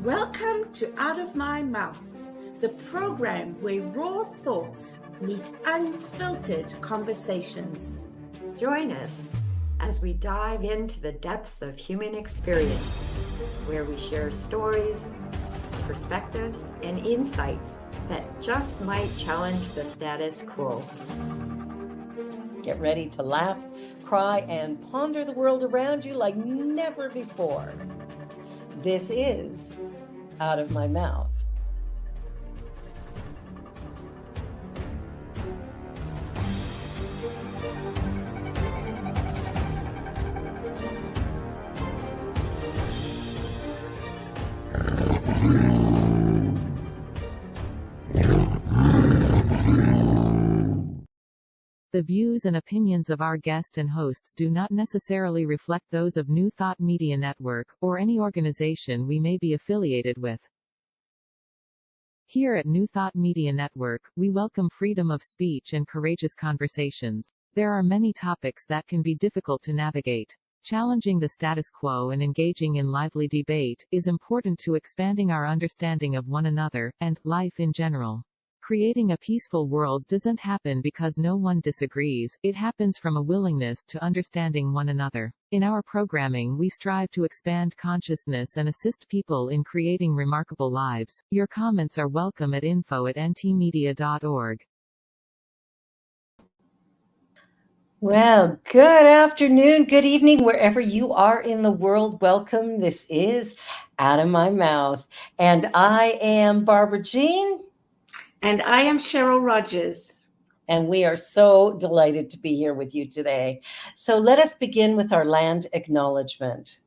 Welcome to Out of My Mouth, the program where raw thoughts meet unfiltered conversations. Join us as we dive into the depths of human experience, where we share stories, perspectives, and insights that just might challenge the status quo. Get ready to laugh, cry, and ponder the world around you like never before. This is Out of My Mouth. The views and opinions of our guest and hosts do not necessarily reflect those of New Thought Media Network, or any organization we may be affiliated with. Here at New Thought Media Network, we welcome freedom of speech and courageous conversations. There are many topics that can be difficult to navigate. Challenging the status quo and engaging in lively debate is important to expanding our understanding of one another, and life in general. Creating a peaceful world doesn't happen because no one disagrees, it happens from a willingness to understanding one another. In our programming, we strive to expand consciousness and assist people in creating remarkable lives. Your comments are welcome at info@ntmedia.org. Well, good afternoon, good evening, wherever you are in the world. Welcome. This is Out of My Mouth. And I am Barbara Jean. And I am Cheryl Rogers. And we are so delighted to be here with you today. So let us begin with our land acknowledgement.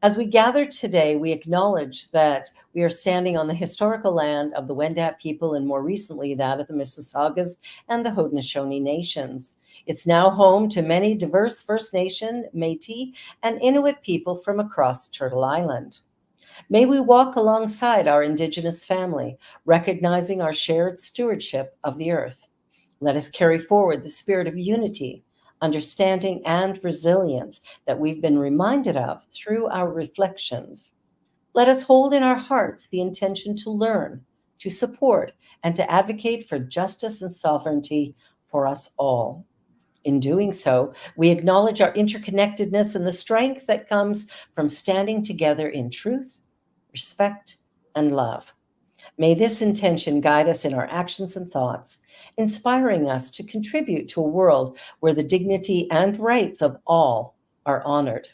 As we gather today, we acknowledge that we are standing on the historical land of the Wendat people and more recently that of the Mississaugas and the Haudenosaunee nations. It's now home to many diverse First Nation, Métis, and Inuit people from across Turtle Island. May we walk alongside our Indigenous family, recognizing our shared stewardship of the earth. Let us carry forward the spirit of unity, understanding, and resilience that we've been reminded of through our reflections. Let us hold in our hearts the intention to learn, to support, and to advocate for justice and sovereignty for us all. In doing so, we acknowledge our interconnectedness and the strength that comes from standing together in truth, respect, and love. May this intention guide us in our actions and thoughts, inspiring us to contribute to a world where the dignity and rights of all are honored.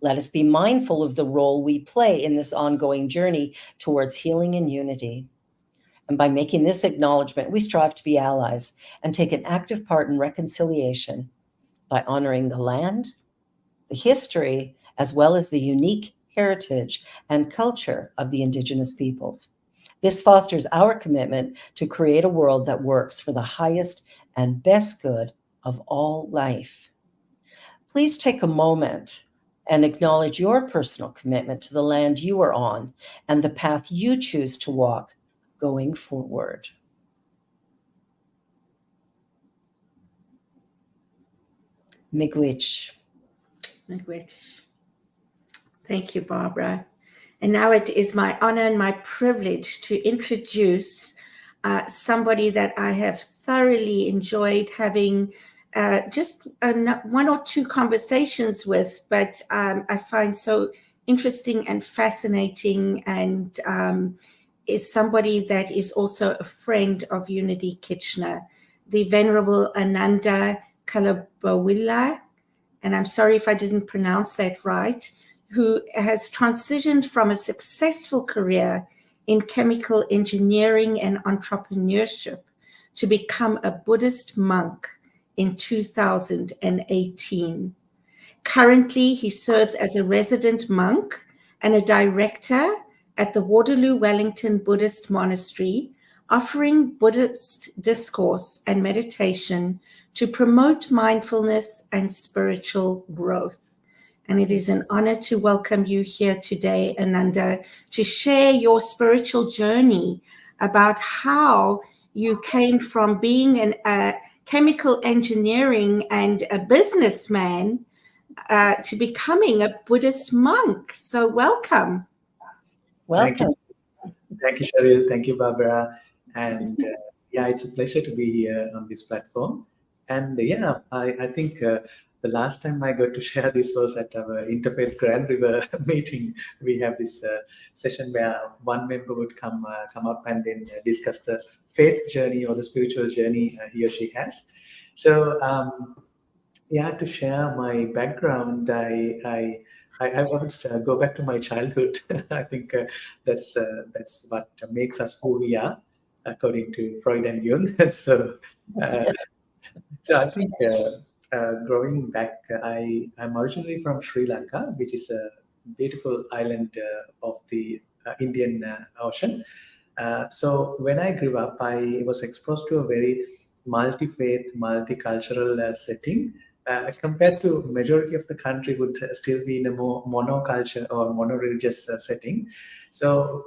Let us be mindful of the role we play in this ongoing journey towards healing and unity. And by making this acknowledgement, we strive to be allies and take an active part in reconciliation by honoring the land, the history, as well as the unique heritage and culture of the Indigenous peoples. This fosters our commitment to create a world that works for the highest and best good of all life. Please take a moment and acknowledge your personal commitment to the land you are on and the path you choose to walk going forward. Miigwech. Miigwech. Thank you, Barbara. And now it is my honor and my privilege to introduce somebody that I have thoroughly enjoyed having just one or two conversations with, but I find so interesting and fascinating, and is somebody that is also a friend of Unity Kitchener, the Venerable Ananda Kalubowila, and I'm sorry if I didn't pronounce that right, who has transitioned from a successful career in chemical engineering and entrepreneurship to become a Buddhist monk in 2018. Currently, he serves as a resident monk and a director at the Waterloo Wellington Buddhist Monastery, offering Buddhist discourse and meditation to promote mindfulness and spiritual growth. And it is an honor to welcome you here today, Ananda, to share your spiritual journey about how you came from being a chemical engineering and a businessman to becoming a Buddhist monk. So welcome. Welcome. Thank you, Cheryl. Thank you, Barbara. And yeah, it's a pleasure to be here on this platform. And yeah, I think the last time I got to share this was at our Interfaith Grand River meeting. We have this session where one member would come up and then discuss the faith journey or the spiritual journey he or she has. So yeah, to share my background, I always go back to my childhood. I think that's what makes us who we are, according to Freud and Jung. So, so I think growing back, I'm originally from Sri Lanka, which is a beautiful island of the Indian Ocean. So when I grew up, I was exposed to a very multi-faith, multicultural setting. Compared to majority of the country would still be in a more monoculture or mono-religious setting. So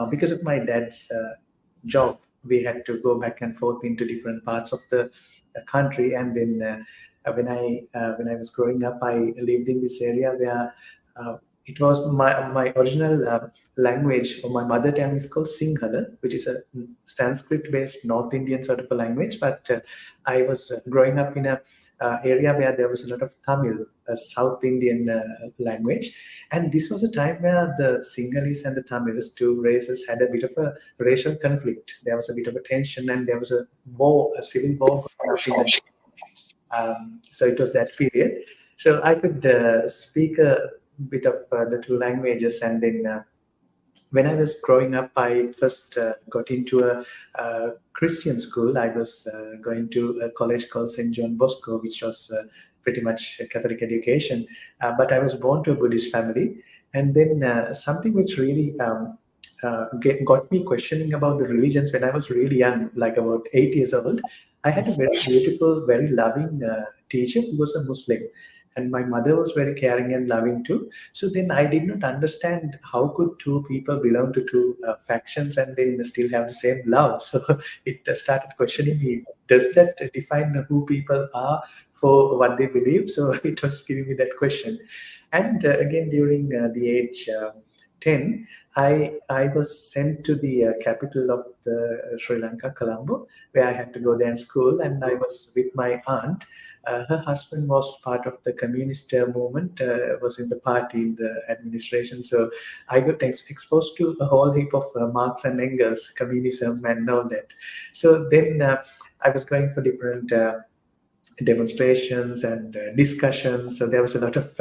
because of my dad's job, we had to go back and forth into different parts of the country. And then when I was growing up, I lived in this area where it was my original language, or my mother tongue is called Sinhala, which is a Sanskrit-based North Indian sort of a language. But I was growing up in a area where there was a lot of Tamil, a South Indian language. And this was a time where the Sinhalese and the Tamils, two races, had a bit of a racial conflict. There was a bit of a tension, and there was a war, a civil war going on. So it was that period. So I could speak a bit of the two languages. And then when I was growing up, I first got into a Christian school. I was going to a college called St. John Bosco, which was pretty much a Catholic education. But I was born to a Buddhist family. And then something which really got me questioning about the religions when I was really young, like about 8 years old. I had a very beautiful, very loving teacher who was a Muslim. And my mother was very caring and loving too. So then I did not understand how could two people belong to two factions and then still have the same love. So it started questioning me, does that define who people are for what they believe? So it was giving me that question. And again, during the age 10, I was sent to the capital of the Sri Lanka, Colombo, where I had to go there in school. And I was with my aunt. Her husband was part of the communist movement, was in the party, in the administration. So I got exposed to a whole heap of Marx and Engels, communism and all that. So then I was going for different demonstrations and discussions. So there was a lot of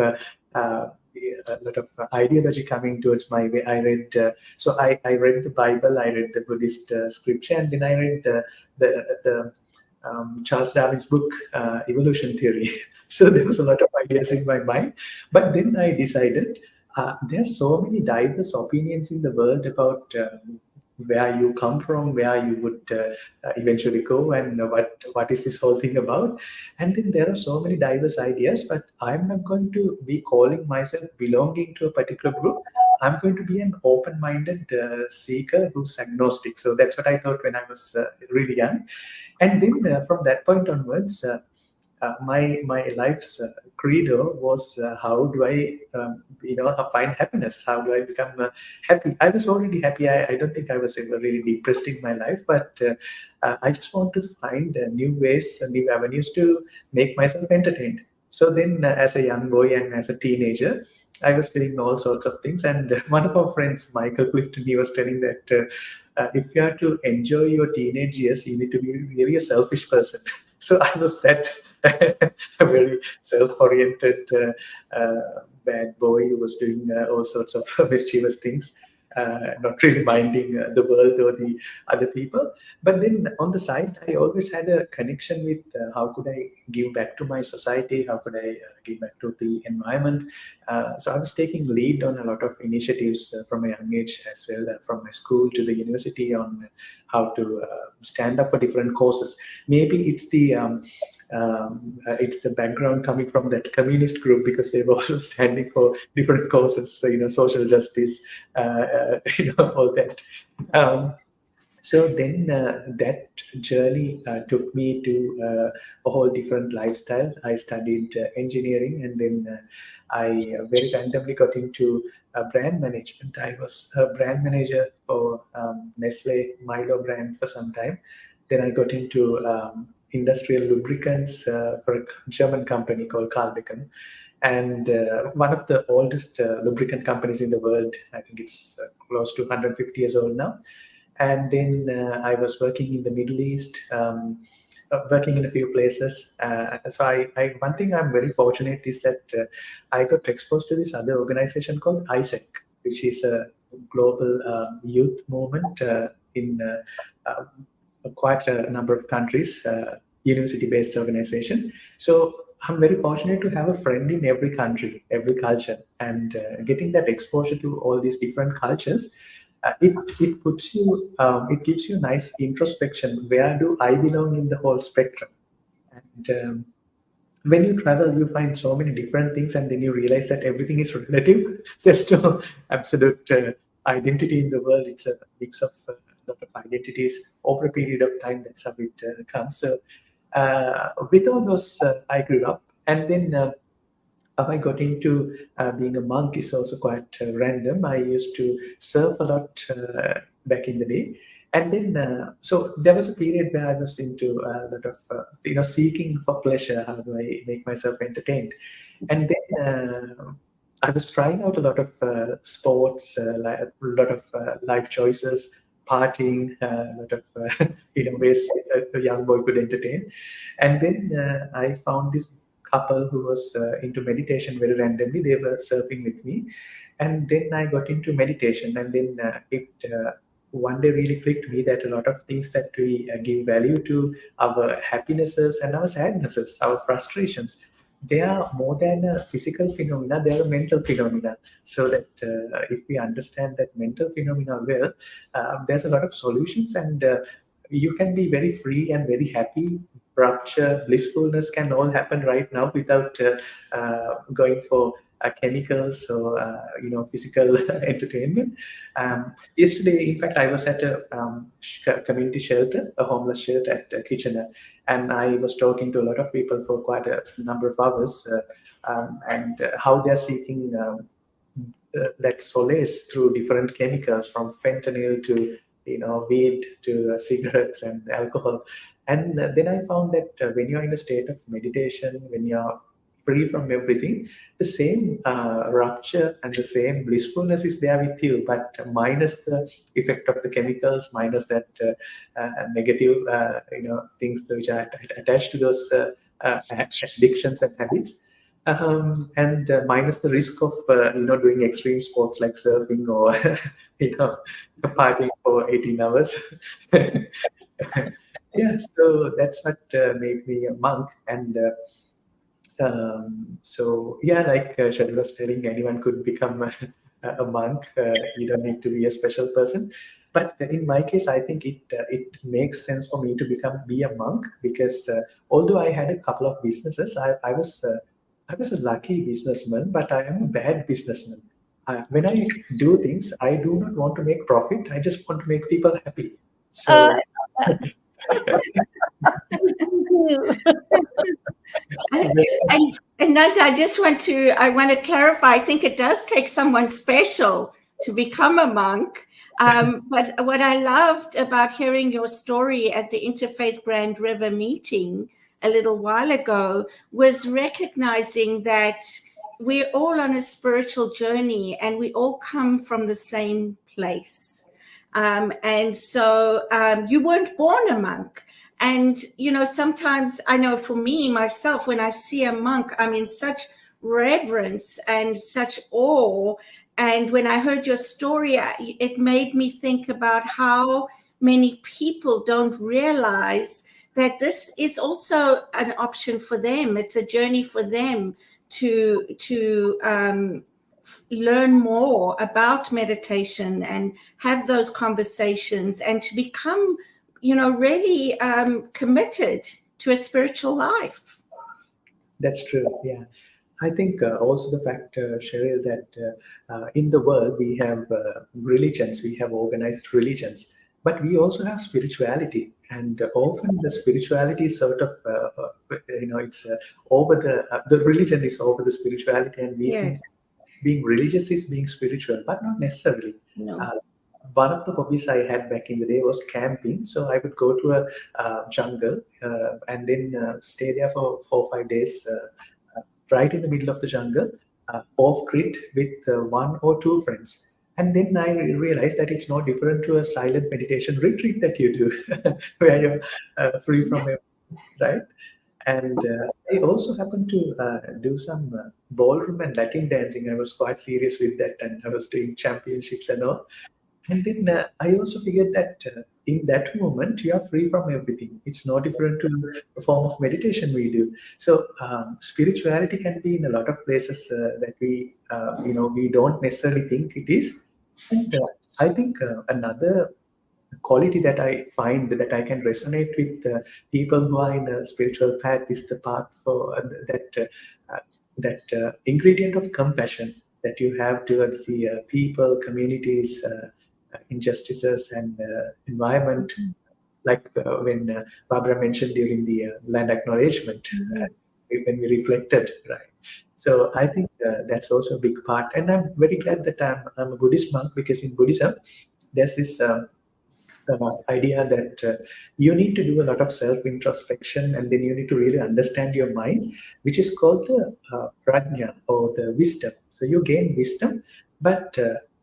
ideology coming towards my way. I read, so I read the Bible, I read the Buddhist scripture, and then I read the Charles Darwin's book, Evolution Theory. So there was a lot of ideas in my mind. But then I decided there are so many diverse opinions in the world about where you come from, where you would eventually go, and what is this whole thing about. And then there are so many diverse ideas, but I'm not going to be calling myself belonging to a particular group. I'm going to be an open-minded seeker who's agnostic. So that's what I thought when I was really young. And then from that point onwards, my life's credo was how do I find happiness? How do I become happy? I was already happy. I don't think I was ever really depressed in my life, but I just want to find new ways and new avenues to make myself entertained. So then as a young boy and as a teenager, I was doing all sorts of things. And one of our friends, Michael Clifton, he was telling that if you have to enjoy your teenage years, you need to be really a selfish person. So I was that a very self-oriented bad boy who was doing all sorts of mischievous things, not really minding the world or the other people. But then on the side, I always had a connection with how could I give back to my society? How could I give back to the environment? So I was taking lead on a lot of initiatives from a young age as well, from my school to the university, on how to stand up for different causes. Maybe it's the background coming from that communist group, because they were also standing for different causes, so, social justice, all that. So then that journey took me to a whole different lifestyle. I studied engineering, and then I very randomly got into brand management. I was a brand manager for Nestle Milo brand for some time. Then I got into industrial lubricants for a German company called Carlbecken, and one of the oldest lubricant companies in the world. I think it's close to 150 years old now. And then I was working in the Middle East, working in a few places. So one thing I'm very fortunate is that I got exposed to this other organization called ISEC, which is a global youth movement in quite a number of countries, university-based organization. So I'm very fortunate to have a friend in every country, every culture, and getting that exposure to all these different cultures. It puts you, it gives you a nice introspection. Where do I belong in the whole spectrum? And when you travel, you find so many different things, and then you realize that everything is relative. There's no absolute identity in the world. It's a mix of a lot of identities over a period of time. That's how it comes. So with all those, I grew up, and then how I got into being a monk is also quite random. I used to surf a lot back in the day. And then, so there was a period where I was into a lot of, seeking for pleasure. How do I make myself entertained? And then I was trying out a lot of sports, a lot of life choices, partying, a lot of, ways a young boy could entertain. And then I found this couple who was into meditation very randomly. They were surfing with me, and then I got into meditation, and then it one day really clicked me that a lot of things that we give value to, our happinesses and our sadnesses, our frustrations, they are more than a physical phenomena, they are a mental phenomena. So that if we understand that mental phenomena well, there's a lot of solutions, and you can be very free and very happy. Rapture, blissfulness can all happen right now without going for chemicals or physical entertainment. Yesterday, in fact, I was at a community shelter, a homeless shelter at Kitchener, and I was talking to a lot of people for quite a number of hours, and how they're seeking that solace through different chemicals, from fentanyl to weed to cigarettes and alcohol. And then I found that when you're in a state of meditation, when you're free from everything, the same rapture and the same blissfulness is there with you, but minus the effect of the chemicals, minus that negative, things which are attached to those addictions and habits. And minus the risk of doing extreme sports like surfing or partying for 18 hours. Yeah, so that's what made me a monk. And so yeah, like Shadi was telling, anyone could become a monk. You don't need to be a special person. But in my case, I think it makes sense for me to be a monk, because although I had a couple of businesses, I was a lucky businessman, but I am a bad businessman. When I do things, I do not want to make profit. I just want to make people happy. So. And Nanda, I want to clarify. I think it does take someone special to become a monk. But what I loved about hearing your story at the Interfaith Grand River meeting a little while ago was recognizing that we're all on a spiritual journey and we all come from the same place. And so you weren't born a monk. And, sometimes I know for me, myself, when I see a monk, I'm in such reverence and such awe. And when I heard your story, it made me think about how many people don't realize that this is also an option for them. It's a journey for them to learn more about meditation and have those conversations and to become really committed to a spiritual life. That's true. Yeah. I think also the fact, Cheryl, that in the world we have religions, we have organized religions, but we also have spirituality, and often the spirituality is sort of it's over the religion is over the spirituality, and we think Yes. being religious is being spiritual, but not necessarily. No. One of the hobbies I had back in the day was camping. So I would go to a jungle and then stay there for 4 or 5 days, right in the middle of the jungle, off grid with 1 or 2 friends. And then I realized that it's no different to a silent meditation retreat that you do, where you're free from it, right? And I also happened to do some ballroom and Latin dancing. I was quite serious with that, and I was doing championships and all. And then I also figured that in that moment, you are free from everything. It's no different to the form of meditation we do. So spirituality can be in a lot of places that we don't necessarily think it is. And I think another quality that I find that I can resonate with people who are in a spiritual path is the path for that ingredient of compassion that you have towards the people, communities, injustices, and environment. Like when Barbara mentioned during the land acknowledgement, when we reflected, right? So I think that's also a big part. And I'm very glad that I'm a Buddhist monk, because in Buddhism, there's this idea that you need to do a lot of self-introspection, and then you need to really understand your mind, which is called the prajna, or the wisdom. So you gain wisdom, but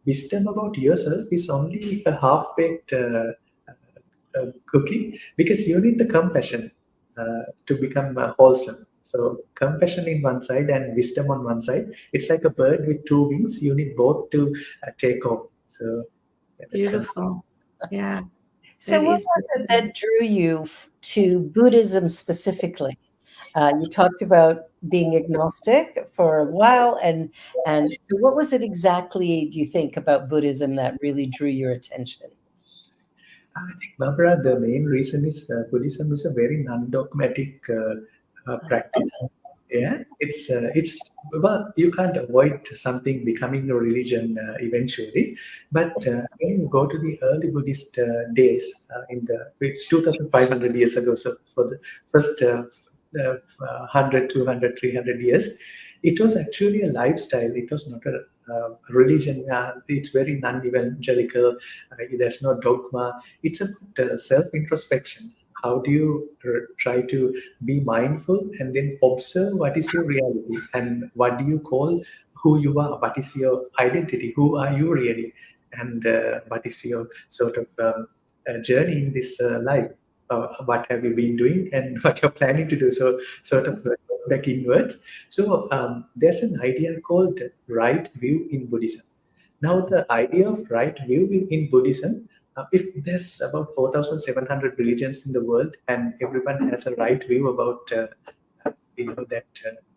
wisdom about yourself is only a half-baked cookie, because you need the compassion to become wholesome. So compassion in one side and wisdom on one side. It's like a bird with 2 wings. You need both to take off. So yeah, Beautiful. Yeah. So what was it that drew you to Buddhism specifically? You talked about being agnostic for a while, and so what was it exactly, do you think, about Buddhism that really drew your attention? I think, Barbara, the main reason is Buddhism is a very non-dogmatic practice. Yeah, it's well, you can't avoid something becoming a religion eventually. But when you go to the early Buddhist days, it's 2,500 years ago. So for the first 100, 200, 300 years, it was actually a lifestyle. It was not a religion. It's very non-evangelical. There's no dogma. It's about self-introspection. How do you try to be mindful and then observe what is your reality, and what do you call who you are? What is your identity? Who are you really? And what is your sort of journey in this life? What have you been doing, and what you're planning to do? So sort of back inwards. So there's an idea called right view in Buddhism. Now, the idea of right view in Buddhism, if there's about 4,700 religions in the world, and everyone has a right view about that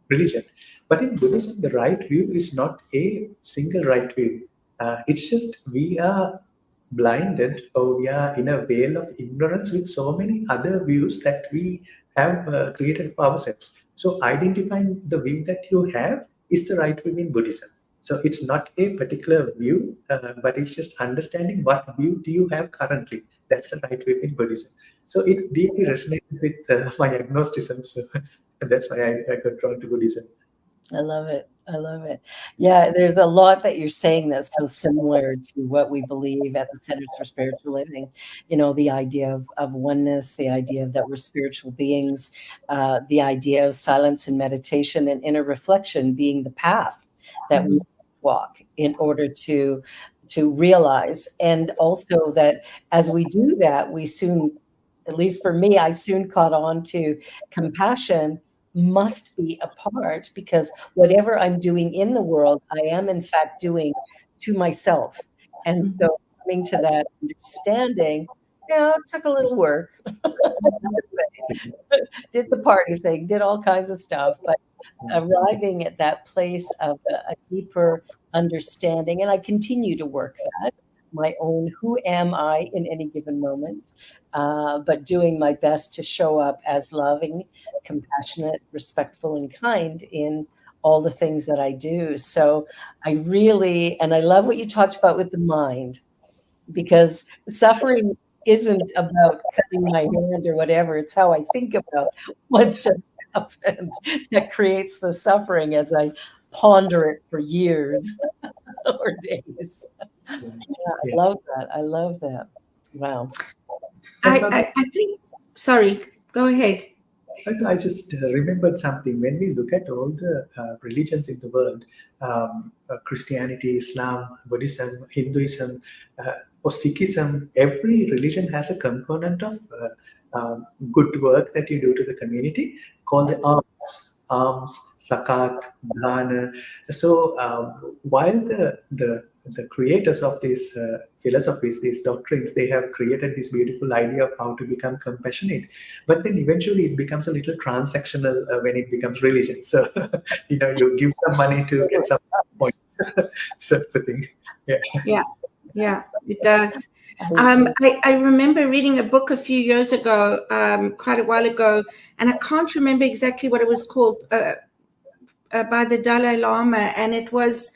religion, but in Buddhism, the right view is not a single right view. It's just we are blinded, or we are in a veil of ignorance with so many other views that we have created for ourselves. So identifying the view that you have is the right view in Buddhism. So it's not a particular view, but it's just understanding what view do you have currently. That's the right view in Buddhism. So it deeply resonated with my agnosticism. So that's why I got drawn to Buddhism. I love it. I love it. Yeah, there's a lot that you're saying that's so similar to what we believe at the Centers for Spiritual Living. You know, the idea of oneness, the idea that we're spiritual beings, the idea of silence and meditation and inner reflection being the path that we walk in order to realize. And also that as we do that, we soon, at least for me, I soon caught on to compassion must be a part, because whatever I'm doing in the world, I am in fact doing to myself. And so coming to that understanding, it took a little work. Did the party thing, did all kinds of stuff, but arriving at that place of a deeper understanding, and I continue to work that, my own who am I in any given moment, but doing my best to show up as loving, compassionate, respectful, and kind in all the things that I do. So I really, and I love what you talked about with the mind, because suffering isn't about cutting my hand or whatever. It's how I think about what's just happened that creates the suffering as I ponder it for years or days. Yeah, I love that. I love that. Wow. I think, sorry, go ahead. I just remembered something. When we look at all the religions in the world, Christianity, Islam, Buddhism, Hinduism, or Sikhism, every religion has a component of good work that you do to the community called the alms, zakat, dana. So while the creators of these philosophies, these doctrines, they have created this beautiful idea of how to become compassionate. But then eventually it becomes a little transactional when it becomes religion. So, you give some money to get some points, sort of thing. Yeah, it does. I remember reading a book a few years ago, quite a while ago, and I can't remember exactly what it was called, by the Dalai Lama, and it was,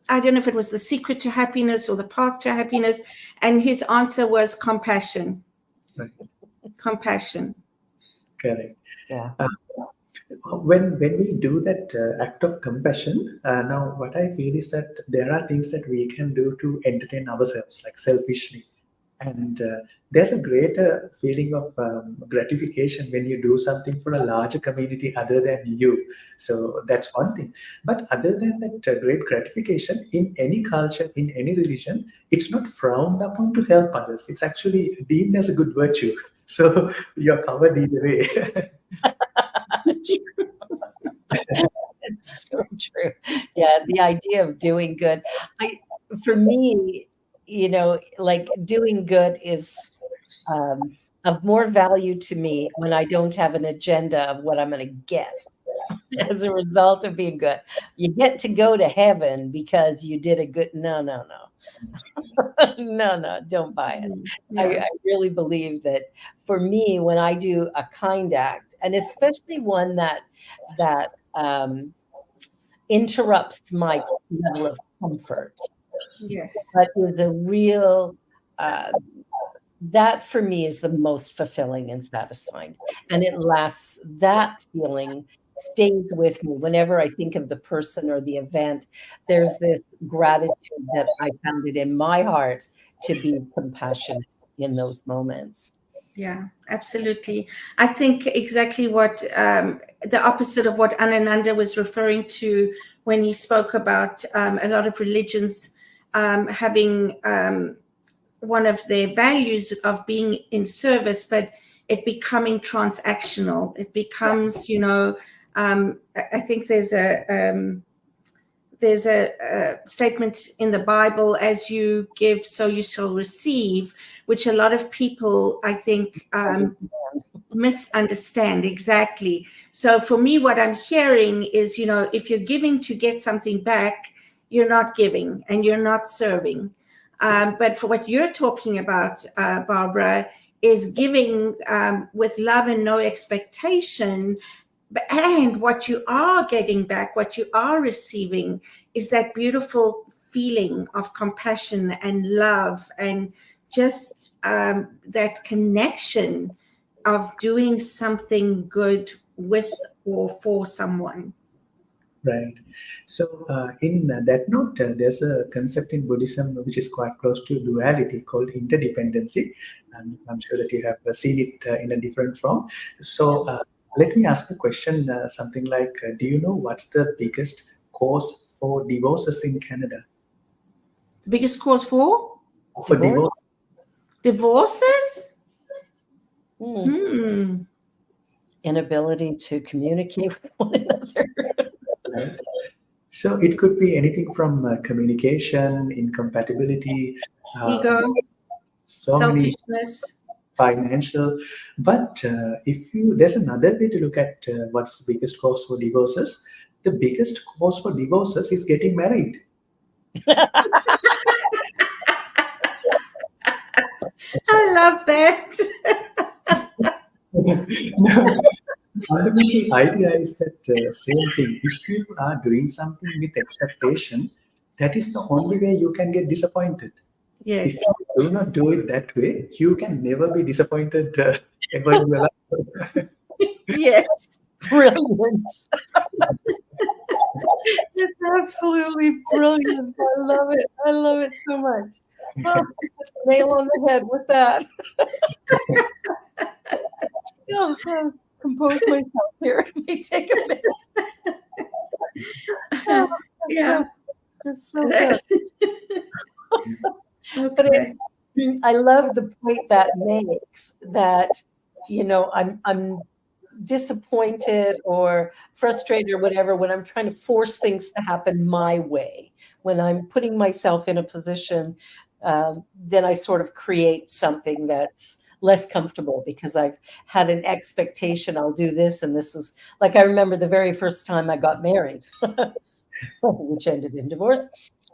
I don't know if it was The Secret to Happiness or The Path to Happiness, and his answer was compassion. Right. Compassion. Correct. Yeah. When we do that act of compassion, now what I feel is that there are things that we can do to entertain ourselves, like selfishly. And there's a greater feeling of gratification when you do something for a larger community other than you. So that's one thing. But other than that great gratification, in any culture, in any religion, it's not frowned upon to help others. It's actually deemed as a good virtue. So you're covered either way. It's so true. Yeah, the idea of doing good. For me, like doing good is of more value to me when I don't have an agenda of what I'm going to get as a result of being good. You get to go to heaven because you did a good. No. No, don't buy it. Yeah. I really believe that for me, when I do a kind act, and especially one that interrupts my level of comfort, Yes. but is a real, that for me is the most fulfilling and satisfying. And it lasts, that feeling stays with me whenever I think of the person or the event. There's this gratitude that I found it in my heart to be compassionate in those moments. Yeah, absolutely. I think exactly what the opposite of what Ananda was referring to when he spoke about a lot of religions having one of their values of being in service, but it becoming transactional. It becomes, I think there's a statement in the Bible, as you give, so you shall receive, which a lot of people, I think, misunderstand. Exactly. So for me, what I'm hearing is, if you're giving to get something back, you're not giving and you're not serving. But for what you're talking about, Barbara, is giving with love and no expectation. And what you are getting back, what you are receiving, is that beautiful feeling of compassion and love, and just that connection of doing something good with or for someone. Right. So in that note, there's a concept in Buddhism which is quite close to duality called interdependency. And I'm sure that you have seen it in a different form. So let me ask a question, something like, do you know what's the biggest cause for divorces in Canada? The biggest cause for? For divorce? Divorces? Inability to communicate with one another. Right. So it could be anything from communication, incompatibility, ego, so selfishness, many, financial. But there's another way to look at what's the biggest cause for divorces. The biggest cause for divorces is getting married. I love that. No, fundamental idea is that same thing. If you are doing something with expectation, that is the only way you can get disappointed. Yes. If you do not do it that way. You can never be disappointed ever in your life. Yes. Brilliant. It's absolutely brilliant. I love it. I love it so much. Oh, nail on the head with that. Oh, I'll compose myself here. It may take a minute. Oh, Yeah. it's so good. But Okay. I love the point that makes, that, you know, I'm disappointed or frustrated or whatever when I'm trying to force things to happen my way. When I'm putting myself in a position, then I sort of create something that's less comfortable because I've had an expectation I'll do this, and this is like, I remember the very first time I got married, which ended in divorce.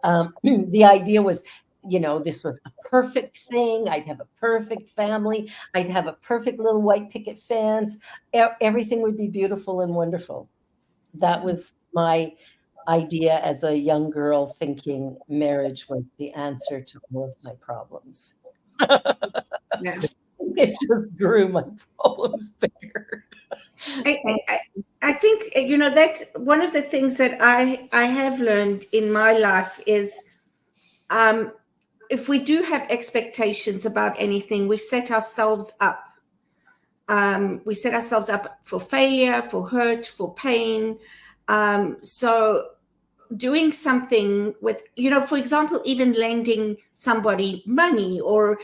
The idea was, you know, this was a perfect thing. I'd have a perfect family. I'd have a perfect little white picket fence. Everything would be beautiful and wonderful. That was my idea as a young girl, thinking marriage was the answer to all of my problems. Yeah. It just grew my problems bigger. I think, you know, that's one of the things that I have learned in my life is, if we do have expectations about anything, we set ourselves up. We set ourselves up for failure, for hurt, for pain. So doing something with, you know, for example, even lending somebody money, or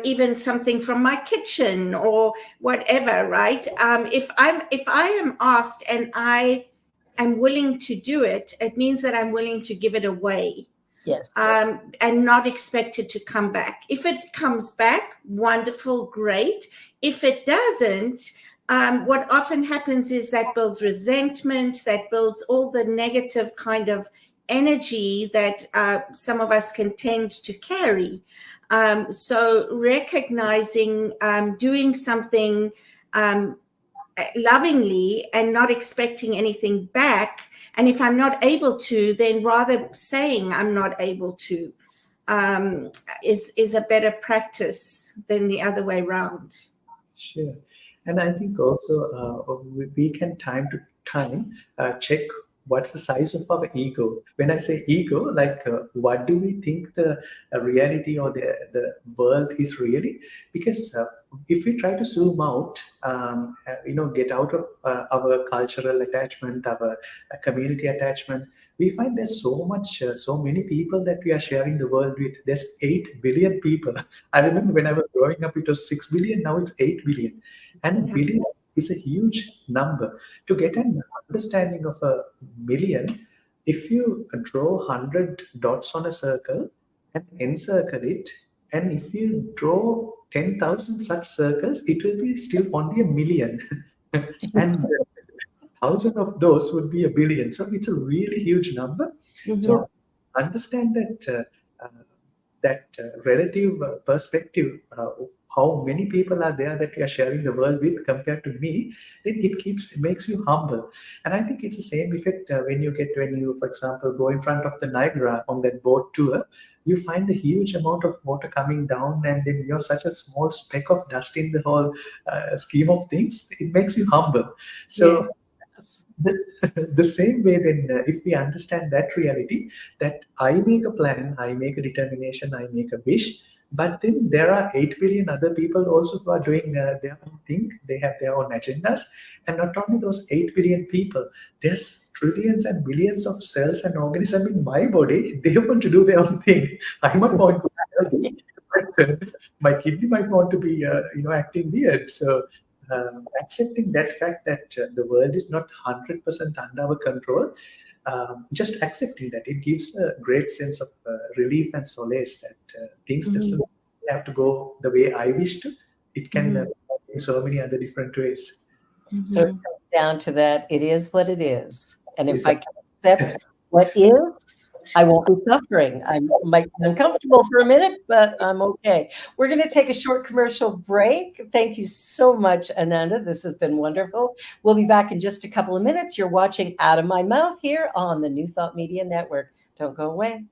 even something from my kitchen or whatever, right? If I am asked and I am willing to do it, it means that I'm willing to give it away. Yes. And not expect it to come back. If it comes back, wonderful, great. If it doesn't, what often happens is that builds resentment, that builds all the negative kind of energy that some of us can tend to carry. So recognizing, doing something lovingly and not expecting anything back. And if I'm not able to, then rather saying I'm not able to is a better practice than the other way around. Sure. And I think also we can time to time check what's the size of our ego. When I say ego, like what do we think the reality or the world is really? Because if we try to zoom out, get out of our cultural attachment, our community attachment, we find there's so much, so many people that we are sharing the world with. There's 8 billion people. I remember when I was growing up, it was 6 billion. Now it's 8 billion. And a billion is a huge number. To get an understanding of a million, if you draw 100 dots on a circle and encircle it, and if you draw 10,000 such circles, it will be still only a million. And 1,000 of those would be a billion. So it's a really huge number. Mm-hmm. So understand that relative perspective, how many people are there that we are sharing the world with compared to me, then it makes you humble. And I think it's the same effect when you, for example, go in front of the Niagara on that boat tour. You find a huge amount of water coming down, and then you're such a small speck of dust in the whole scheme of things. It makes you humble. So the same way, then, if we understand that reality, that I make a plan, I make a determination, I make a wish, but then there are 8 billion other people also who are doing their own thing. They have their own agendas. And not only those 8 billion people, there's trillions and billions of cells and organisms in my body. They want to do their own thing. I might want to be healthy, but my kidney might want to be acting weird. So accepting that fact that the world is not 100% under our control, just accepting that, it gives a great sense of relief and solace that things doesn't have to go the way I wish to. It can in so many other different ways. So it comes down to that. It is what it is. And if I can accept what is, I won't be suffering. I might be uncomfortable for a minute, but I'm okay. We're going to take a short commercial break. Thank you so much, Ananda. This has been wonderful. We'll be back in just a couple of minutes. You're watching Out of My Mouth here on the New Thought Media Network. Don't go away.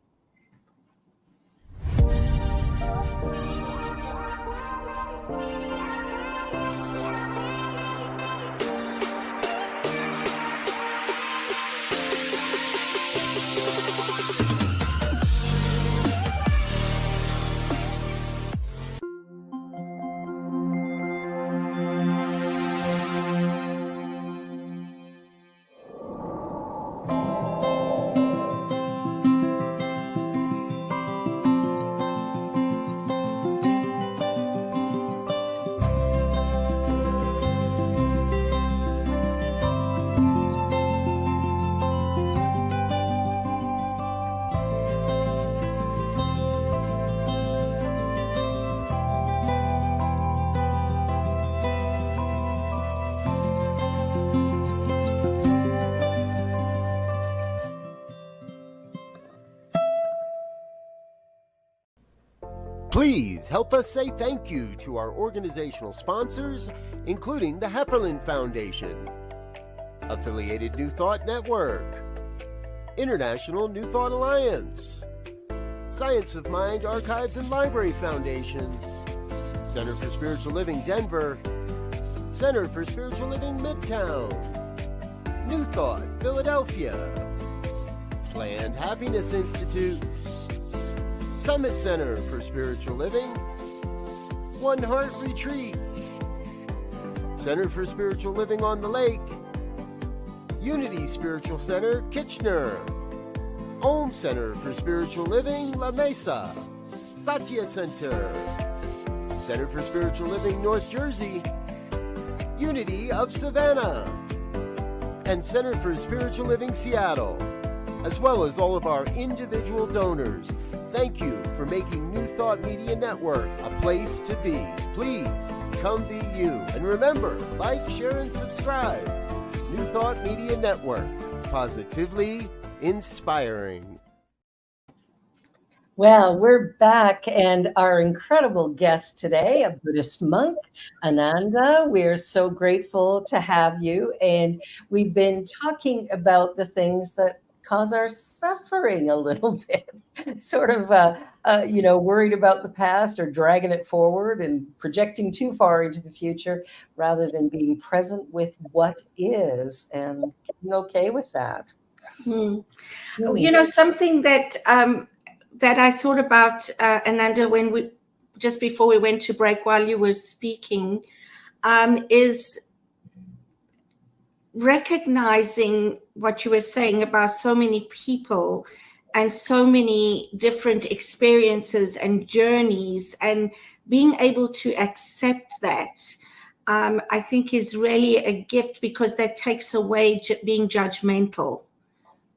Please help us say thank you to our organizational sponsors, including the Hefferland Foundation, Affiliated New Thought Network, International New Thought Alliance, Science of Mind Archives and Library Foundation, Center for Spiritual Living Denver, Center for Spiritual Living Midtown, New Thought Philadelphia, Planned Happiness Institute, Summit Center for Spiritual Living, One Heart Retreats, Center for Spiritual Living on the Lake, Unity Spiritual Center, Kitchener, Om Center for Spiritual Living, La Mesa, Satya Center, Center for Spiritual Living, North Jersey, Unity of Savannah, and Center for Spiritual Living, Seattle, as well as all of our individual donors. Thank you for making New Thought Media Network a place to be. Please come be you. And remember, like, share, and subscribe. New Thought Media Network, positively inspiring. Well, we're back, and our incredible guest today, a Buddhist monk, Ananda. We're so grateful to have you. And we've been talking about the things that cause our suffering a little bit, sort of, worried about the past or dragging it forward and projecting too far into the future rather than being present with what is and getting okay with that. You know, something that that I thought about, Ananda, just before we went to break while you were speaking, is recognizing what you were saying about so many people and so many different experiences and journeys, and being able to accept that, I think is really a gift, because that takes away being judgmental,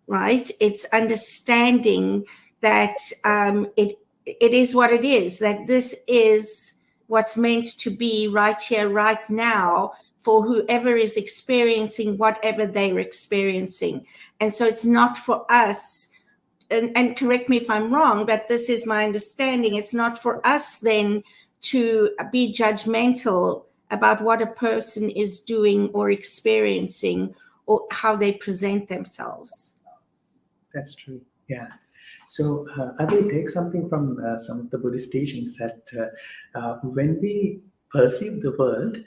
right? It's understanding that it is what it is, that this is what's meant to be right here, right now, for whoever is experiencing whatever they're experiencing. And so it's not for us, and correct me if I'm wrong, but this is my understanding, it's not for us then to be judgmental about what a person is doing or experiencing or how they present themselves. That's true. Yeah. So I will take something from some of the Buddhist teachings that when we perceive the world,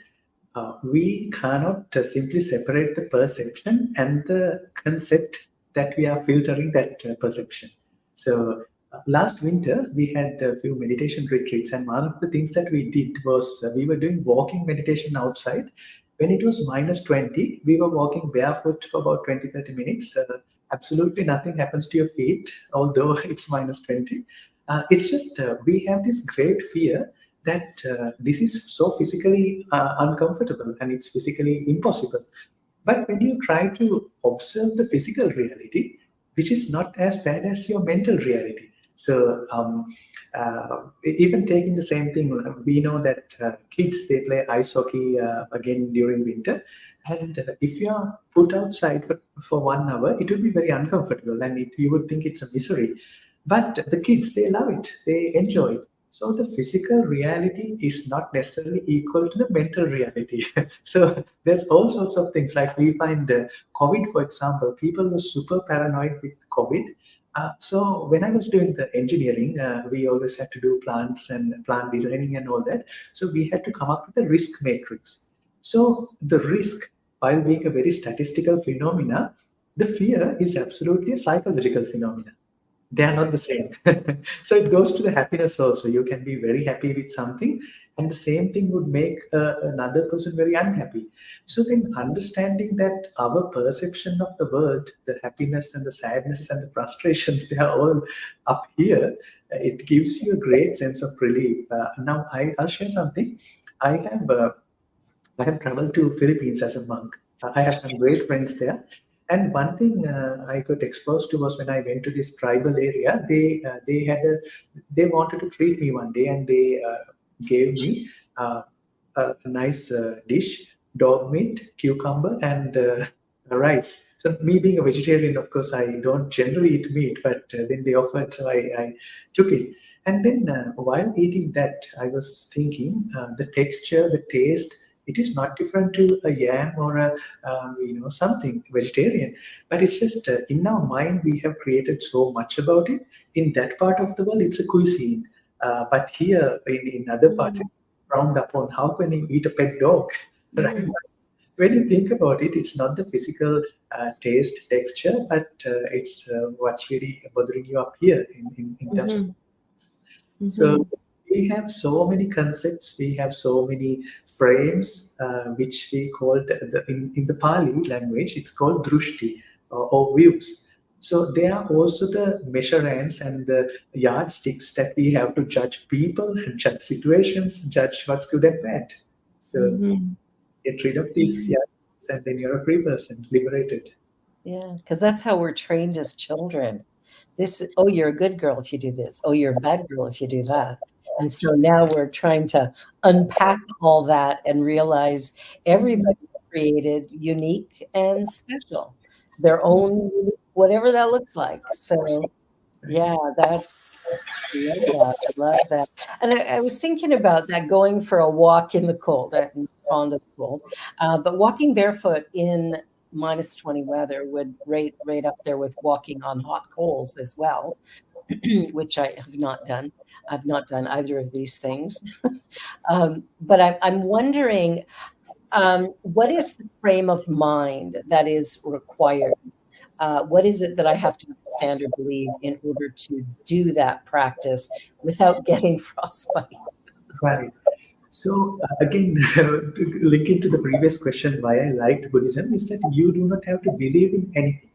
we cannot simply separate the perception and the concept that we are filtering that perception. So last winter, we had a few meditation retreats, and one of the things that we did was we were doing walking meditation outside. When it was -20, we were walking barefoot for about 20-30 minutes. Absolutely nothing happens to your feet, although it's -20. It's just we have this great fear that this is so physically uncomfortable and it's physically impossible. But when you try to observe the physical reality, which is not as bad as your mental reality. So even taking the same thing, we know that kids, they play ice hockey again during winter. And if you are put outside for 1 hour, it will be very uncomfortable and you would think it's a misery. But the kids, they love it. They enjoy it. So the physical reality is not necessarily equal to the mental reality. So there's all sorts of things, like we find COVID, for example, people were super paranoid with COVID. So when I was doing the engineering, we always had to do plants and plant designing and all that. So we had to come up with a risk matrix. So the risk, while being a very statistical phenomena, the fear is absolutely a psychological phenomena. They are not the same. So it goes to the happiness also. You can be very happy with something, and the same thing would make another person very unhappy. So then understanding that our perception of the world, the happiness and the sadness and the frustrations, they are all up here. It gives you a great sense of relief. Now I'll share something. I have traveled to Philippines as a monk. I have some great friends there. And one thing I got exposed to was when I went to this tribal area, they wanted to treat me one day, and they gave me a nice dish, dog meat, cucumber, and rice. So me being a vegetarian, of course, I don't generally eat meat, but then they offered, so I took it. And then while eating that, I was thinking the texture, the taste, it is not different to a yam or a something vegetarian, but it's just in our mind we have created so much about it. In that part of the world, it's a cuisine, but here in other parts, it's frowned upon. How can you eat a pet dog? Right? When you think about it, it's not the physical taste, texture, but it's what's really bothering you up here in terms of. So we have so many concepts, we have so many frames, which we called in the Pali language, it's called drushti or views. So they are also the measurements and the yardsticks that we have to judge people, judge situations, judge what's good and bad. So get rid of these yardsticks and then you're a free person, liberated. Yeah, because that's how we're trained as children. Oh, you're a good girl if you do this. Oh, you're a bad girl if you do that. And so now we're trying to unpack all that and realize everybody's created unique and special, their own, whatever that looks like. So yeah, I love that. And I was thinking about that, going for a walk in the cold. I'm fond of the cold, but walking barefoot in -20 weather would rate up there with walking on hot coals as well, which I have not done. I've not done either of these things. But I'm wondering, what is the frame of mind that is required? What is it that I have to understand or believe in order to do that practice without getting frostbite? Right. So again, linking to the previous question, why I liked Buddhism is that you do not have to believe in anything.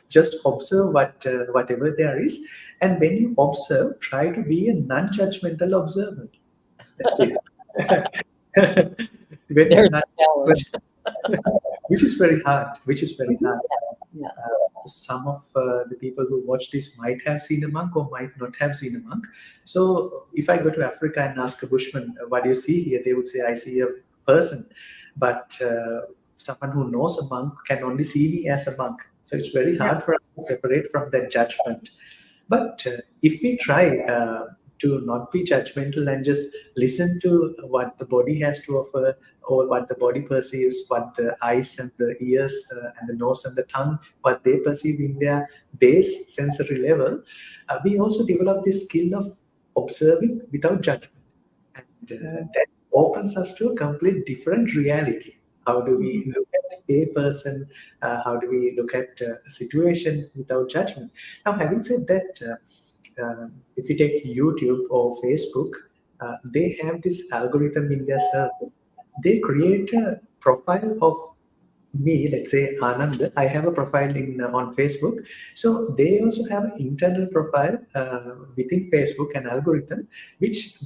Just observe whatever there is, and when you observe, try to be a non-judgmental observer. That's it. There's a challenge. Which is very hard. Some of the people who watch this might have seen a monk or might not have seen a monk. So if I go to Africa and ask a Bushman, what do you see here? They would say, I see a person. But someone who knows a monk can only see me as a monk. So it's very hard for us to separate from that judgment. But if we try to not be judgmental and just listen to what the body has to offer, or what the body perceives, what the eyes and the ears and the nose and the tongue, what they perceive in their base sensory level, we also develop this skill of observing without judgment. And that opens us to a complete different reality. How do we look at a person? How do we look at a situation without judgment? Now, having said that, if you take YouTube or Facebook, they have this algorithm in their service. They create a profile of me, let's say Anand. I have a profile on Facebook. So they also have an internal profile within Facebook, an algorithm which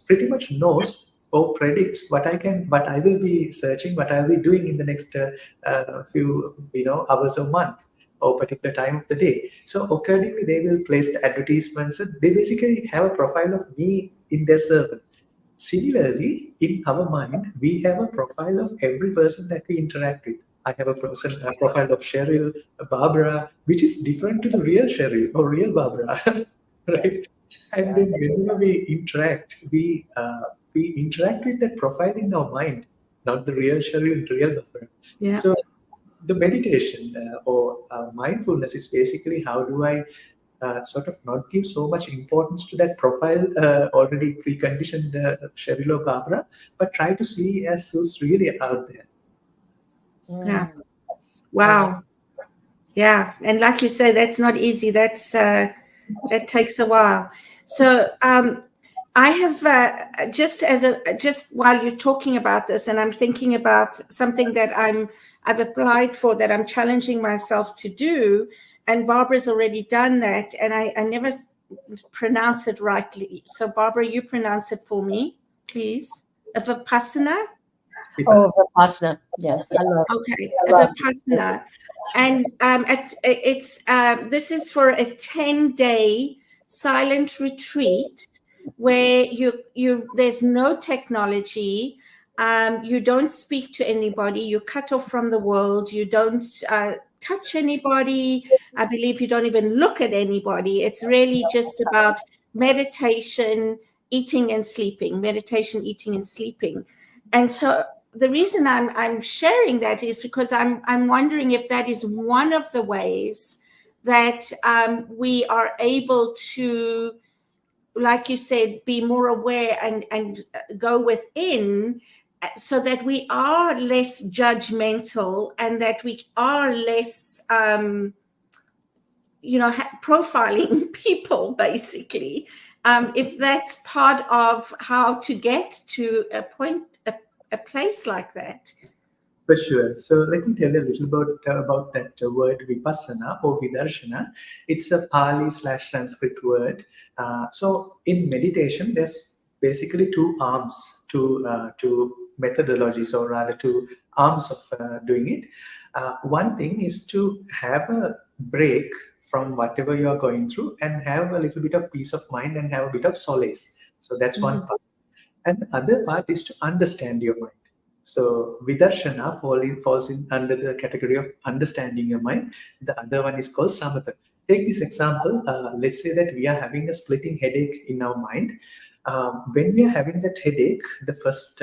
pretty much knows or predicts what I will be searching, what I will be doing in the next few hours or month or particular time of the day. So accordingly, they will place the advertisements. So they basically have a profile of me in their server. Similarly, in our mind, we have a profile of every person that we interact with. I have a profile of Cheryl, Barbara, which is different to the real Cheryl or real Barbara, right? And then whenever we interact, we interact with that profile in our mind, not the real Cheryl, the real Barbara. Yeah. So the meditation or mindfulness is basically how do I sort of not give so much importance to that profile already preconditioned Cheryl or Barbara, but try to see as who's really out there. Yeah. Wow. Yeah. And like you say, that's not easy. That takes a while. So I have just while you're talking about this, and I'm thinking about something that I've applied for, that I'm challenging myself to do. And Barbara's already done that, and I never pronounce it rightly. So, Barbara, you pronounce it for me, please. Vipassana? Oh, Vipassana. Yeah, I love it. Okay, Vipassana. And this is for a 10-day silent retreat where there's no technology. You don't speak to anybody. You're cut off from the world. You don't touch anybody. I believe you don't even look at anybody. It's really just about meditation, eating and sleeping, meditation, eating and sleeping. And so the reason I'm sharing that is because I'm wondering if that is one of the ways that we are able to, like you said, be more aware and go within, so that we are less judgmental and that we are less, profiling people, basically. If that's part of how to get to a place like that. For sure. So let me tell you a little about that word vipassana or vidarshana. It's a Pali/Sanskrit word. So in meditation, there's basically two arms to methodologies, or rather two arms of doing it. One thing is to have a break from whatever you are going through and have a little bit of peace of mind and have a bit of solace. So that's one part. And the other part is to understand your mind. So vidarshana falls in under the category of understanding your mind. The other one is called samatha. Take this example. Let's say that we are having a splitting headache in our mind. When we are having that headache, the first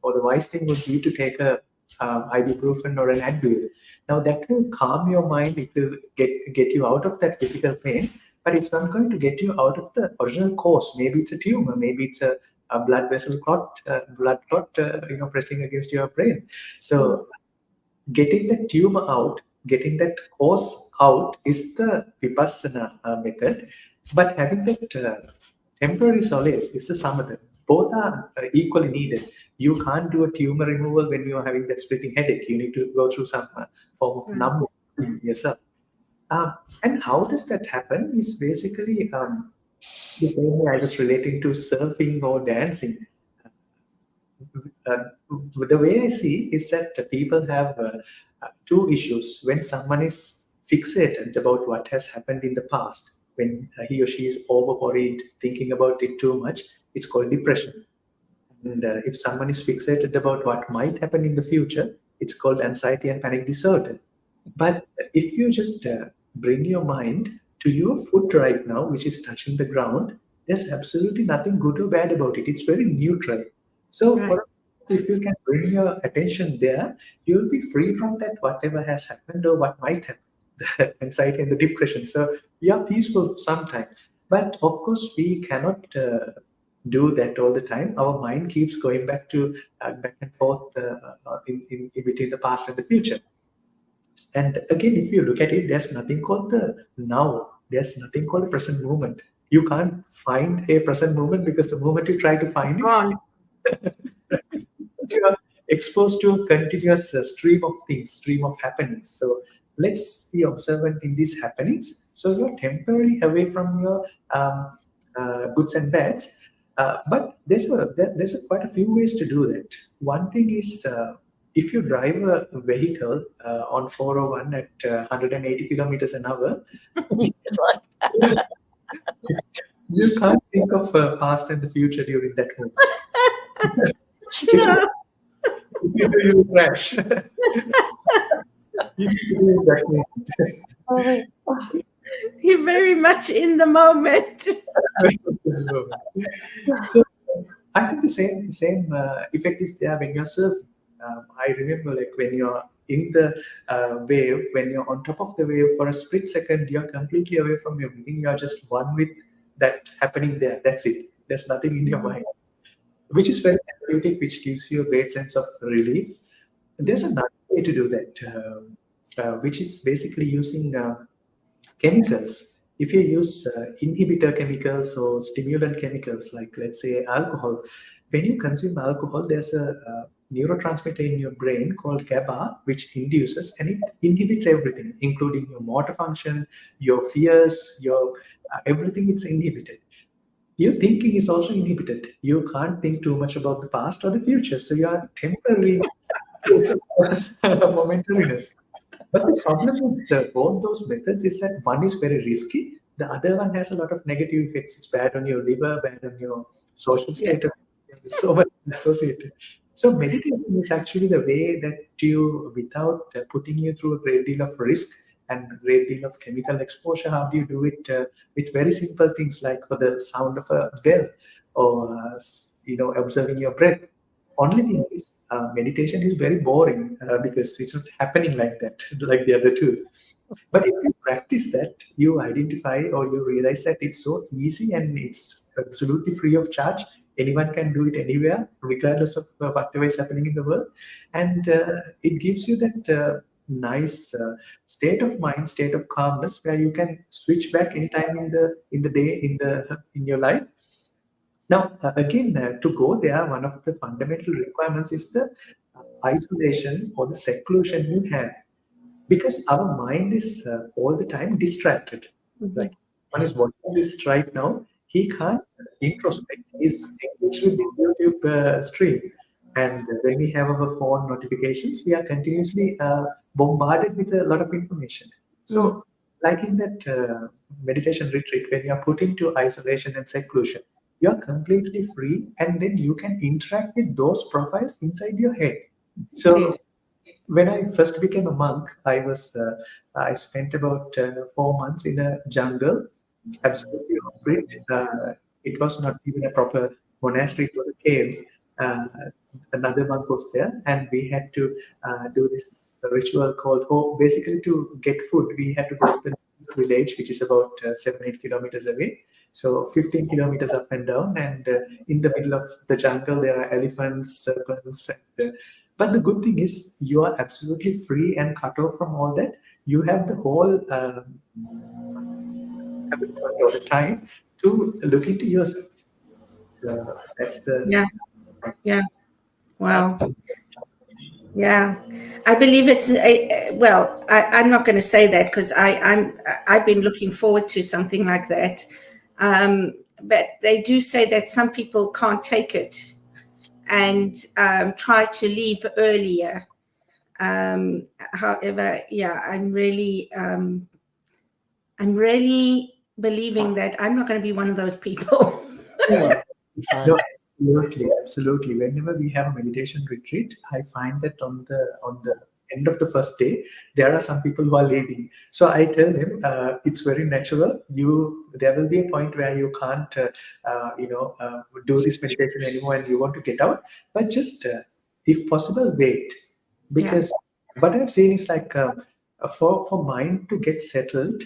or the wise thing would be to take a ibuprofen or an Advil. Now that will calm your mind. It will get you out of that physical pain, but it's not going to get you out of the original cause. Maybe it's a tumor. Maybe it's a blood vessel clot, pressing against your brain. So getting that tumor out, getting that cause out is the vipassana method. But having that temporary solace is the samatha. Both are equally needed. You can't do a tumor removal when you're having that splitting headache. You need to go through some form of numbing yourself. And how does that happen is basically the same way I was relating to surfing or dancing. The way I see is that people have two issues. When someone is fixated about what has happened in the past, when he or she is over worried, thinking about it too much, it's called depression. And if someone is fixated about what might happen in the future, it's called anxiety and panic disorder. But if you just bring your mind to your foot right now, which is touching the ground, there's absolutely nothing good or bad about it. It's very neutral. So if you can bring your attention there, you'll be free from that whatever has happened or what might happen, the anxiety and the depression. So you are peaceful sometimes. But of course, we cannot do that all the time. Our mind keeps going back and forth in between the past and the future. And again, if you look at it, there's nothing called the now. There's nothing called the present moment. You can't find a present moment because the moment you try to find it, you are exposed to a continuous stream of things, stream of happenings. So let's be observant in these happenings. So you're temporarily away from your goods and bads. But there's quite a few ways to do that. One thing is, if you drive a vehicle on 401 at 180 kilometers an hour, you can't think of past and the future during that moment. You will crash. You're very much in the moment. So I think the same effect is there when you're surfing. I remember, like, when you're in the wave, when you're on top of the wave for a split second, you're completely away from your breathing. You're just one with that happening there. That's it. There's nothing in your mind, which is very therapeutic, which gives you a great sense of relief. There's another way to do that, which is basically using chemicals. If you use inhibitor chemicals or stimulant chemicals, like, let's say, alcohol, when you consume alcohol, there's a neurotransmitter in your brain called GABA, which induces, and it inhibits everything, including your motor function, your fears, your everything. It's inhibited. Your thinking is also inhibited. You can't think too much about the past or the future. So you are temporarily momentariness. But the problem with both those methods is that one is very risky. The other one has a lot of negative effects. It's bad on your liver, bad on your social status. It's so much associated. So meditation is actually the way that you, without putting you through a great deal of risk and a great deal of chemical exposure, how do you do it with very simple things like for the sound of a bell or observing your breath. Only thing is, meditation is very boring because it's not happening like that, like the other two. But if you practice that, you identify or you realize that it's so easy and it's absolutely free of charge. Anyone can do it anywhere, regardless of whatever is happening in the world. And it gives you that nice state of mind, state of calmness, where you can switch back anytime in the day, in your life. Now, again, to go there, one of the fundamental requirements is the isolation or the seclusion you have, because our mind is all the time distracted. Like one is watching this right now, he can't introspect. He's engaged with this YouTube stream, and when we have our phone notifications, we are continuously bombarded with a lot of information. So, like in that meditation retreat, when you are put into isolation and seclusion, you are completely free, and then you can interact with those profiles inside your head. So when I first became a monk, I spent about 4 months in a jungle, absolutely off-grid. It was not even a proper monastery; it was a cave. Another monk was there, and we had to do this ritual called, basically to get food, we had to go to the village, which is about 7-8 kilometers away. So 15 kilometers up and down, and in the middle of the jungle, there are elephants, serpents. But the good thing is, you are absolutely free and cut off from all that. You have the whole all the time to look into yourself. So that's the Wow. Yeah, I believe it's well. I'm not going to say that because I've been looking forward to something like that. But they do say that some people can't take it and try to leave earlier. However, yeah, I'm really believing that I'm not going to be one of those people. No, absolutely. Whenever we have a meditation retreat, I find that on the end of the first day, there are some people who are leaving. So I tell them it's very natural. There will be a point where you can't do this meditation anymore, and you want to get out. But just if possible, wait, because what I've seen is like for mind to get settled,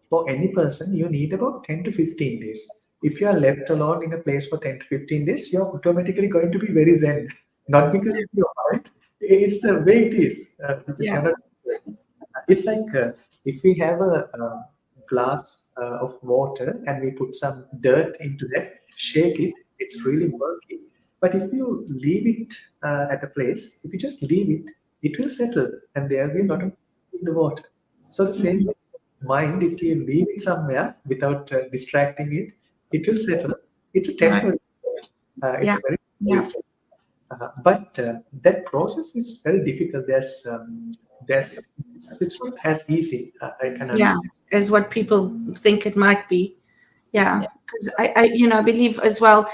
for any person, you need about 10 to 15 days. If you are left alone in a place for 10 to 15 days, you're automatically going to be very zen. Not because of your mind, it's the way it is. It's like if we have a glass of water and we put some dirt into that, shake it, it's really murky. But if you leave it at a place, if you just leave it, it will settle and there will be a lot of in the water. So the same mind, if you leave it somewhere without distracting it, it will settle. It's a temporary. It's very but that process is very difficult. It's not as easy. I can understand. As what people think it might be. Because I believe as well,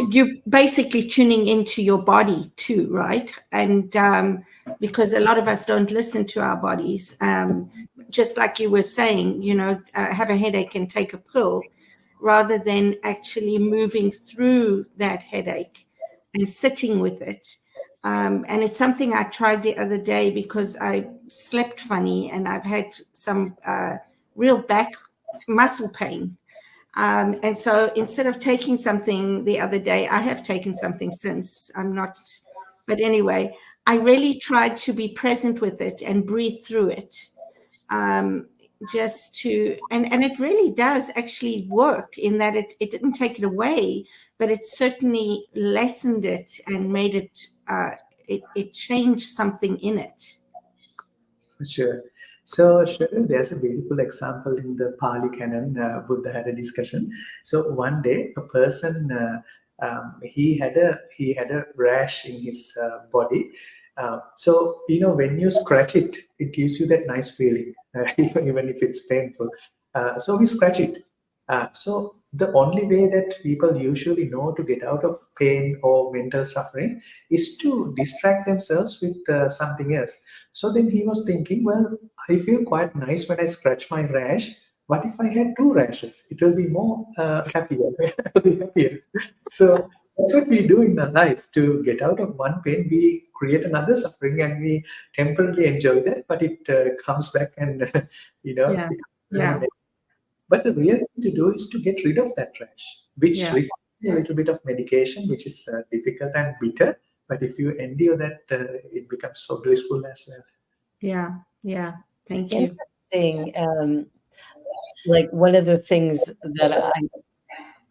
you're basically tuning into your body too, right? And because a lot of us don't listen to our bodies, just like you were saying, have a headache and take a pill, rather than actually moving through that headache and sitting with it. And it's something I tried the other day because I slept funny and I've had some real back muscle pain. And so instead of taking something the other day, I have taken something since. But anyway, I really tried to be present with it and breathe through it. And it really does actually work in that it didn't take it away, but it certainly lessened it and made it changed something in it. Sure. So, Cheryl, there's a beautiful example in the Pali Canon. Buddha had a discussion. So one day, a person he had a rash in his body. So when you scratch it, it gives you that nice feeling, even if it's painful. So we scratch it, So the only way that people usually know to get out of pain or mental suffering is to distract themselves with something else. So then he was thinking, well, I feel quite nice when I scratch my rash. What if I had two rashes? It will be more happier. I'll be happier. So that's what we do in our life. To get out of one pain, we create another suffering and we temporarily enjoy that, but it comes back and, Yeah. becomes Yeah. but the real thing to do is to get rid of that trash, which Yeah. requires a little bit of medication, which is difficult and bitter. But if you endure that, it becomes so blissful as well. Yeah. Yeah. Thank you. Interesting. Like one of the things that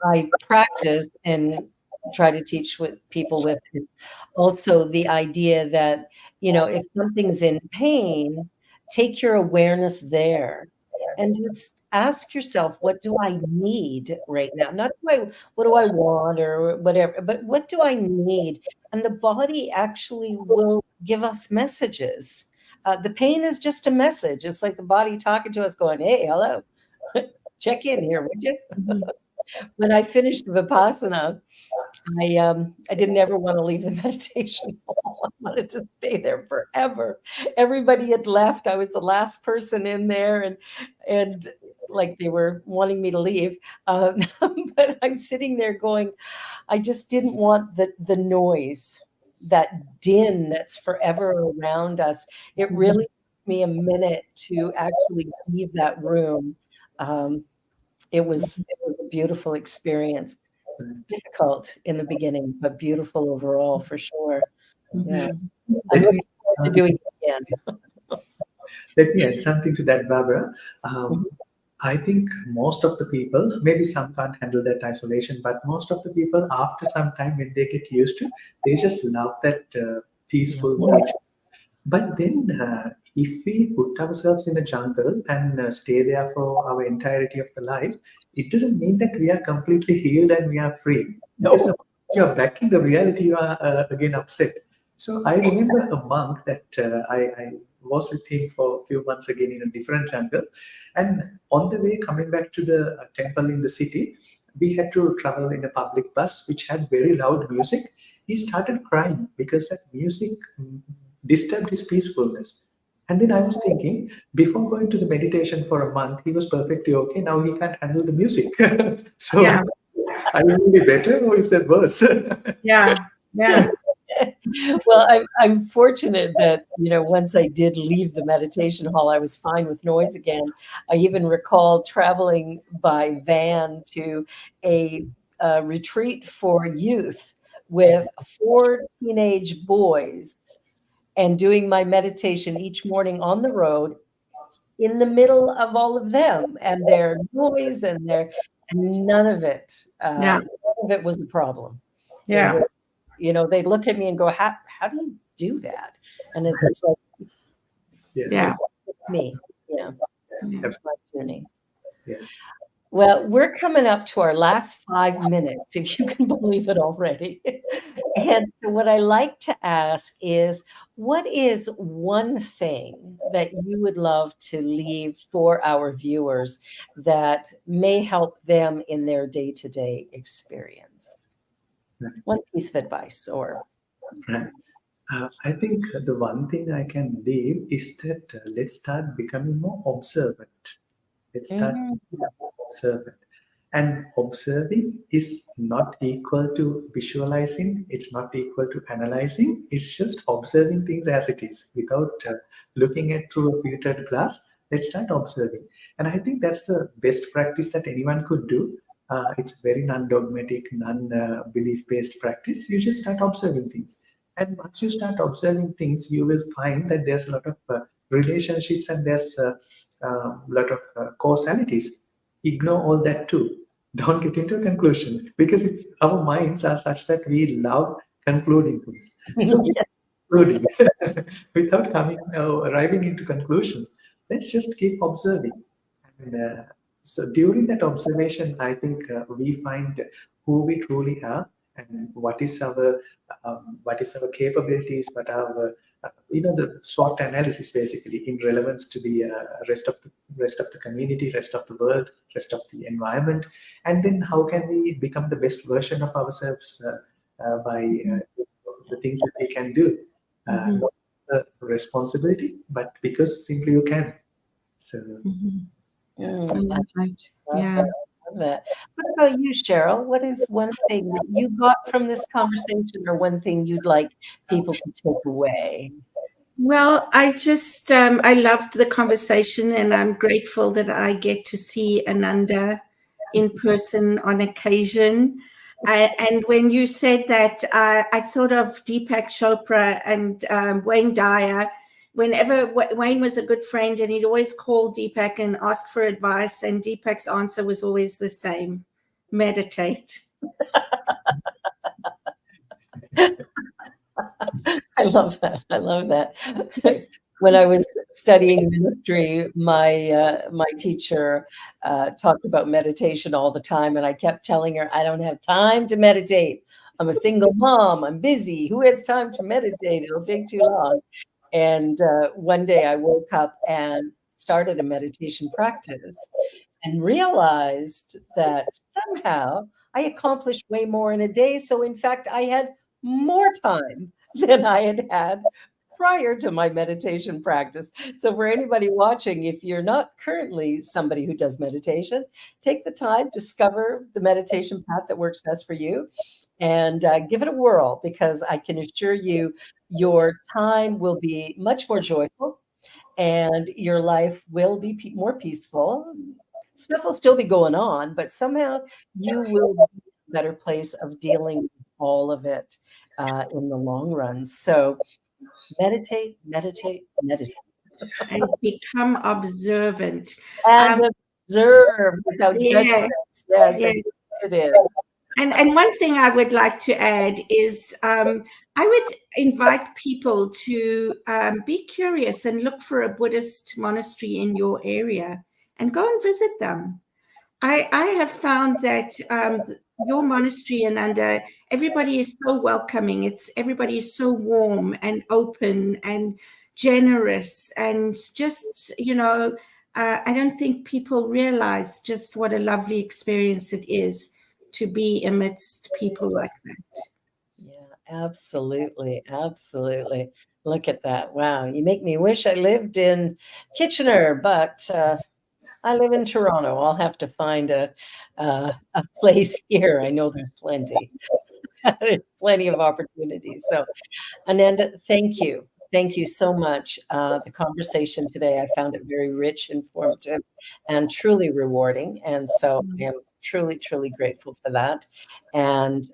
I practice and try to teach with people with is also the idea that, if something's in pain, take your awareness there and just ask yourself, what do I need right now? Not what do I want or whatever, but what do I need? And the body actually will give us messages. The pain is just a message. It's like the body talking to us going, hey, hello, check in here, would you? Mhm. When I finished Vipassana, I didn't ever want to leave the meditation hall. I wanted to stay there forever. Everybody had left. I was the last person in there, and like they were wanting me to leave. But I'm sitting there going, I just didn't want the noise, that din that's forever around us. It really took me a minute to actually leave that room. It was a beautiful experience. Difficult in the beginning, but beautiful overall for sure. Yeah. I'm Let me, looking forward to uh, doing it again. let me add something to that, Barbara. Mhm. I think most of the people, maybe some can't handle that isolation, but most of the people, after some time, when they get used to, they just love that peaceful nature. But then, if we put ourselves in a jungle and stay there for our entirety of the life, it doesn't mean that we are completely healed and we are free. Because the No. moment you are back in the reality, you are again upset. So I remember a monk that I was with him for a few months again in a different jungle. And on the way coming back to the temple in the city, we had to travel in a public bus which had very loud music. He started crying because that music disturbed his peacefulness. And then I was thinking, before going to the meditation for a month, he was perfectly okay. Now he can't handle the music. Yeah. So, I will be better, or is that worse? Yeah. Yeah. Well, I'm fortunate that, once I did leave the meditation hall, I was fine with noise again. I even recall traveling by van to a retreat for youth with 4 teenage boys and doing my meditation each morning on the road in the middle of all of them and their noise and Yeah. none of it was a problem. It Yeah. was, they'd look at me and go, how do you do that? And it's like, Yeah, Yeah. it's me. Yeah, Yeah. it's my journey. yeah. Well, we're coming up to our last 5 minutes, if you can believe it already. And so what I like to ask is, what is one thing that you would love to leave for our viewers that may help them in their day-to-day experience? Right. One piece of advice or Right. I think the one thing I can leave is that let's start becoming more observant. Let's start Mhm. becoming more observant. And observing is not equal to visualizing, it's not equal to analyzing, it's just observing things as it is without looking at through a filtered glass. Let's start observing. And I think that's the best practice that anyone could do. It's very non dogmatic, non belief based practice. You just start observing things. And once you start observing things, you will find that there's a lot of relationships and there's a lot of causalities. Ignore all that too. Don't get into a conclusion because it's our minds are such that we love concluding things. So concluding without coming arriving into conclusions. Let's just keep observing. And so during that observation, I think we find who we truly are and what is our capabilities, what are our the SWOT analysis basically in relevance to the rest of the community, rest of the world, rest of the environment, and then how can we become the best version of ourselves by the things that we can do, not a responsibility, but because simply you can. So, Right. Yeah. Love that. What about you, Cheryl? What is one thing that you got from this conversation, or one thing you'd like people to take away? Well, I just, I loved the conversation, and I'm grateful that I get to see Ananda in person on occasion. And when you said that, I thought of Deepak Chopra and Wayne Dyer. Whenever Wayne was a good friend, and he'd always call Deepak and ask for advice, and Deepak's answer was always the same: meditate. I love that. I love that. When I was studying ministry, my teacher talked about meditation all the time, and I kept telling her, I don't have time to meditate. I'm a single mom. I'm busy. Who has time to meditate? It'll take too long. And one day I woke up and started a meditation practice and realized that somehow I accomplished way more in a day. So in fact, I had more time than I had had prior to my meditation practice. So for anybody watching, if you're not currently somebody who does meditation, take the time, discover the meditation path that works best for you, and give it a whirl, because I can assure you your time will be much more joyful and your life will be more peaceful. Stuff will still be going on, but somehow you will be in a better place of dealing with all of it in the long run. So meditate, meditate, meditate. And become observant. And observe without judgment. Yes, Yes, yes. it is. And one thing I would like to add is I would invite people to be curious and look for a Buddhist monastery in your area and go and visit them. I have found that your monastery, Ananda, everybody is so welcoming. Everybody is so warm and open and generous, and just, I don't think people realize just what a lovely experience it is to be amidst people like that. Yeah, absolutely. Absolutely. Look at that. Wow. You make me wish I lived in Kitchener, but I live in Toronto. I'll have to find a place here. I know there's plenty. Plenty of opportunities. So, Ananda, thank you. Thank you so much. The conversation today, I found it very rich, informative, and truly rewarding. And so I am truly, truly grateful for that. And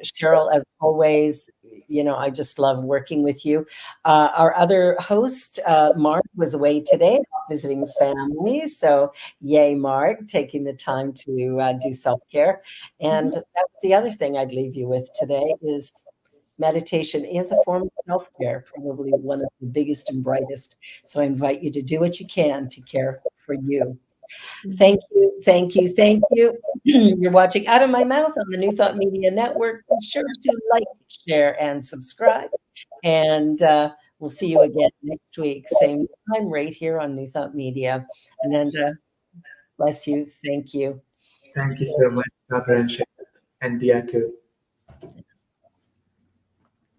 Cheryl, as always, I just love working with you. Our other host, Mark, was away today visiting family. So yay, Mark, taking the time to do self-care. And that's the other thing I'd leave you with today is meditation is a form of self-care, probably one of the biggest and brightest. So I invite you to do what you can to care for you. Thank you, thank you, thank you. You're watching Out of My Mouth on the New Thought Media Network. Be sure to like, share, and subscribe. And we'll see you again next week, same time, right here on New Thought Media. Ananda, bless you. Thank you. Thank you so much, Barbara and Dia too.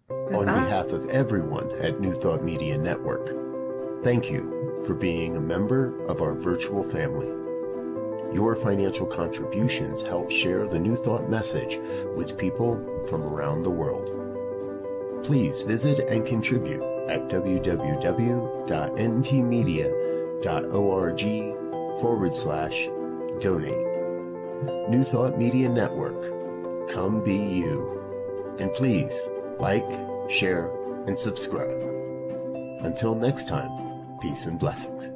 On behalf of everyone at New Thought Media Network, thank you for being a member of our virtual family. Your financial contributions help share the New Thought message with people from around the world. Please visit and contribute at www.ntmedia.org/donate. New Thought Media Network, come be you. And please like, share, and subscribe. Until next time, peace and blessings.